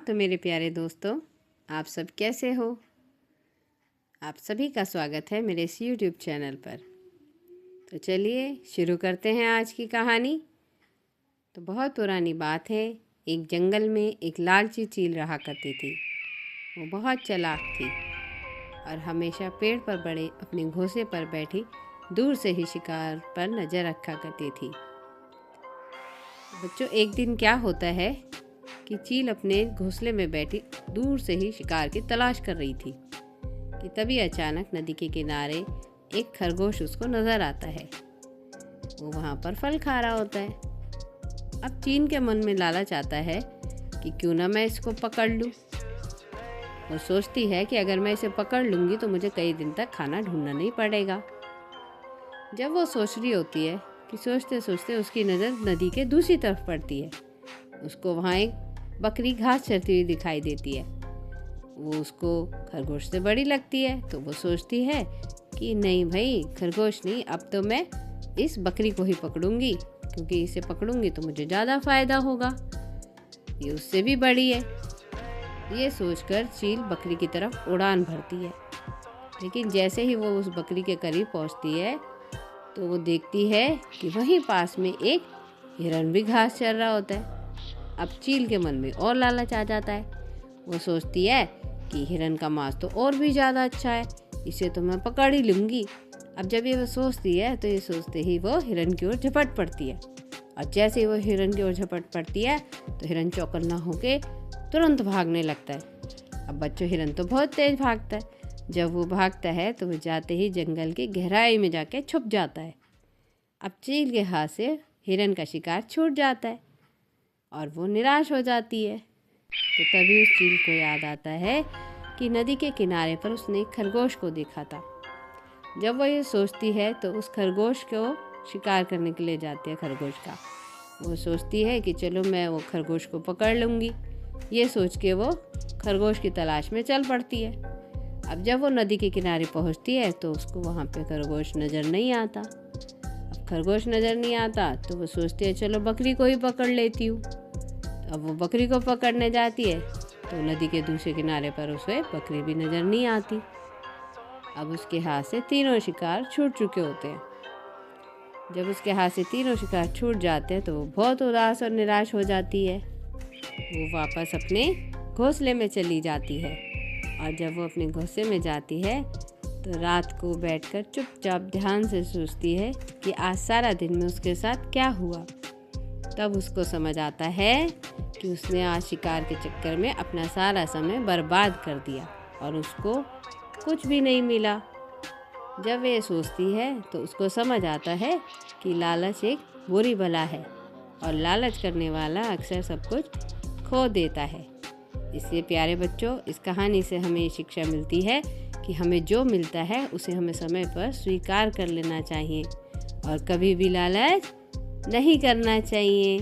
तो मेरे प्यारे दोस्तों, आप सब कैसे हो। आप सभी का स्वागत है मेरे इस YouTube चैनल पर। तो चलिए शुरू करते हैं आज की कहानी। तो बहुत पुरानी बात है, एक जंगल में एक लालची चील रहा करती थी। वो बहुत चालाक थी और हमेशा पेड़ पर बड़े अपने घोंसले पर बैठी दूर से ही शिकार पर नज़र रखा करती थी। बच्चों, एक दिन क्या होता है कि चील अपने घोंसले में बैठी दूर से ही शिकार की तलाश कर रही थी कि तभी अचानक नदी के किनारे एक खरगोश उसको नज़र आता है। वो वहाँ पर फल खा रहा होता है। अब चील के मन में लालच आता है कि क्यों ना मैं इसको पकड़ लूँ। वो सोचती है कि अगर मैं इसे पकड़ लूँगी तो मुझे कई दिन तक खाना ढूंढना नहीं पड़ेगा। जब वो सोच रही होती है कि सोचते सोचते उसकी नज़र नदी के दूसरी तरफ पड़ती है। उसको वहाँ एक बकरी घास चरती हुई दिखाई देती है। वो उसको खरगोश से बड़ी लगती है, तो वो सोचती है कि नहीं भाई, खरगोश नहीं, अब तो मैं इस बकरी को ही पकड़ूंगी, क्योंकि इसे पकड़ूंगी तो मुझे ज़्यादा फ़ायदा होगा, ये उससे भी बड़ी है। ये सोचकर चील बकरी की तरफ उड़ान भरती है। लेकिन जैसे ही वो उस बकरी के करीब पहुंचती है तो वो देखती है कि वहीं पास में एक हिरन भी घास चर रहा होता है। अब चील के मन में और लालच आ जाता है। वो सोचती है कि हिरन का मांस तो और भी ज़्यादा अच्छा है, इसे तो मैं पकड़ ही लूँगी। अब जब ये वो सोचती है तो ये सोचते ही वो हिरन की ओर झपट पड़ती है। और जैसे ही वो हिरन की ओर झपट पड़ती है तो हिरन चौकन्ना होके तुरंत भागने लगता है। अब बच्चों, हिरन तो बहुत तेज भागता है। जब वो भागता है तो वो जाते ही जंगल की गहराई में जाके छुप जाता है। अब चील के हाथ से हिरन का शिकार छूट जाता है और वो निराश हो जाती है। तो तभी उस चील को याद आता है कि नदी के किनारे पर उसने एक खरगोश को देखा था। जब वो ये सोचती है तो उस खरगोश को शिकार करने के लिए जाती है। खरगोश का वो सोचती है कि चलो मैं वो खरगोश को पकड़ लूँगी। ये सोच के वो खरगोश की तलाश में चल पड़ती है। अब जब वो नदी के किनारे पहुँचती है तो उसको वहाँ पे खरगोश नज़र नहीं आता। अब खरगोश नज़र नहीं आता तो वो सोचती है चलो बकरी को ही पकड़ लेती हूँ। अब वो बकरी को पकड़ने जाती है तो नदी के दूसरे किनारे पर उसे बकरी भी नज़र नहीं आती। अब उसके हाथ से तीनों शिकार छूट चुके होते हैं। जब उसके हाथ से तीनों शिकार छूट जाते हैं तो वो बहुत उदास और निराश हो जाती है। वो वापस अपने घोंसले में चली जाती है। और जब वो अपने घोंसले में जाती है तो रात को बैठकर चुपचाप ध्यान से सोचती है कि आज सारा दिन में उसके साथ क्या हुआ। तब उसको समझ आता है कि उसने आज शिकार के चक्कर में अपना सारा समय बर्बाद कर दिया और उसको कुछ भी नहीं मिला। जब वे सोचती है तो उसको समझ आता है कि लालच एक बुरी बला है और लालच करने वाला अक्सर सब कुछ खो देता है। इसलिए प्यारे बच्चों, इस कहानी से हमें ये शिक्षा मिलती है कि हमें जो मिलता है उसे हमें समय पर स्वीकार कर लेना चाहिए और कभी भी लालच नहीं करना चाहिए।